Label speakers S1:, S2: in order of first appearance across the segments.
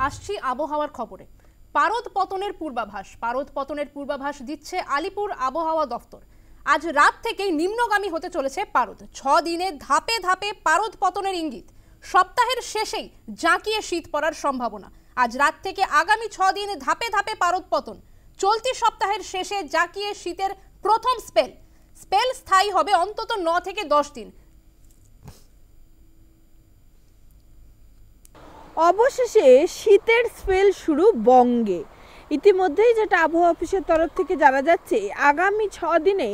S1: আসছি আবহাওয়ার খবরে। পারদ পতনের পূর্বাভাস দিচ্ছে আলিপুর আবহাওয়া দফতর। আজ রাত থেকেই নিম্নগামী হতে চলেছে পারদ। 6 দিনে ধাপে ধাপে পারদ পতনের ইঙ্গিত। সপ্তাহের শেষেই জাঁকিয়ে শীত পড়ার সম্ভাবনা। আজ রাত থেকে আগামী 6 দিন ধাপে ধাপে পারদ পতন। চলতি সপ্তাহের শেষে জাঁকিয়ে শীতের প্রথম স্পেল স্থায়ী হবে অন্তত 9 থেকে 10 দিন।
S2: অবশেষে শীতের স্পেল শুরু বঙ্গে। ইতিমধ্যেই যেটা আবহাওয়া অফিসের তরফ থেকে জানা যাচ্ছে, আগামী 6 দিনে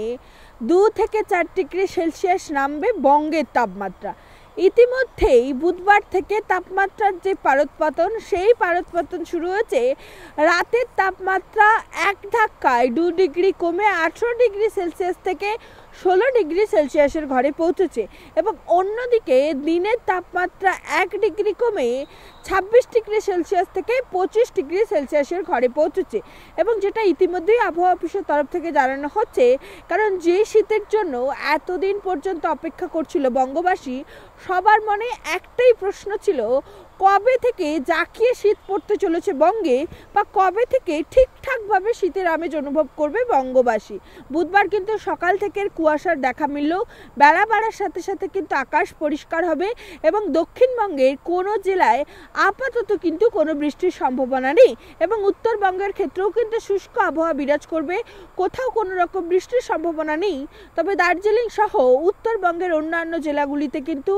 S2: 2 থেকে 4 ডিগ্রি সেলসিয়াস নামবে বঙ্গের তাপমাত্রা। ইতিমধ্যেই বুধবার থেকে তাপমাত্রার যে পারদপতন, সেই পারদপতন শুরু হয়েছে। রাতের তাপমাত্রা এক ধাক্কায় 2 ডিগ্রি কমে 18 ডিগ্রি সেলসিয়াস থেকে 16 ডিগ্রি সেলসিয়াসের ঘরে পৌঁছেছে এবং অন্যদিকে দিনের তাপমাত্রা 1 ডিগ্রি কমে 26 ডিগ্রি সেলসিয়াস থেকে 25 ডিগ্রি সেলসিয়াসের ঘরে পৌঁছেছে। এবং যেটা ইতিমধ্যেই আবহাওয়া অফিসের তরফ থেকে জানানো হচ্ছে, কারণ যে শীতের জন্য এতদিন পর্যন্ত অপেক্ষা করছিল বঙ্গবাসী, সবার মনে একটাই প্রশ্ন ছিল, কবে থেকে জাঁকিয়ে শীত পড়তে চলেছে বঙ্গে, বা কবে থেকে ঠিকঠাকভাবে শীতের আমেজ অনুভব করবে বঙ্গবাসী। বুধবার কিন্তু সকাল থেকে কুয়াশার দেখা মিললেও বেলা বাড়ার সাথে সাথে কিন্তু আকাশ পরিষ্কার হবে এবং দক্ষিণবঙ্গের কোনো জেলায় আপাতত কিন্তু কোনো বৃষ্টির সম্ভাবনা নেই এবং উত্তরবঙ্গের ক্ষেত্রেও কিন্তু শুষ্ক আবহাওয়া বিরাজ করবে। কোথাও কোনো রকম বৃষ্টির সম্ভাবনা নেই, তবে দার্জিলিং সহ উত্তরবঙ্গের অন্যান্য জেলাগুলিতে কিন্তু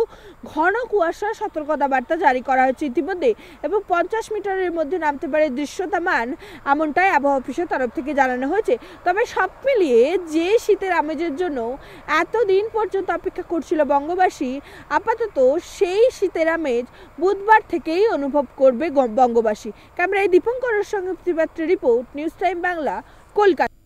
S2: ঘন কুয়াশার সতর্কতা বার্তা জারি করা হয়েছে ইতিমধ্যে এবং 50 মিটারের মধ্যে নামতে পারে দৃশ্যতামান, এমনটাই আবহাওয়া অফিসের তরফ থেকে জানানো হয়েছে। তবে সব মিলিয়ে যে শীতের আমেজের জন্য এতদিন পর্যন্ত অপেক্ষা করছিল বঙ্গবাসী, আপাতত সেই শীতের আমেজ বুধবার থেকেই অনুভব করবে বঙ্গবাসী। ক্যামেরায় দীপঙ্করের সঙ্গে report, news time Bangla, Kolkata.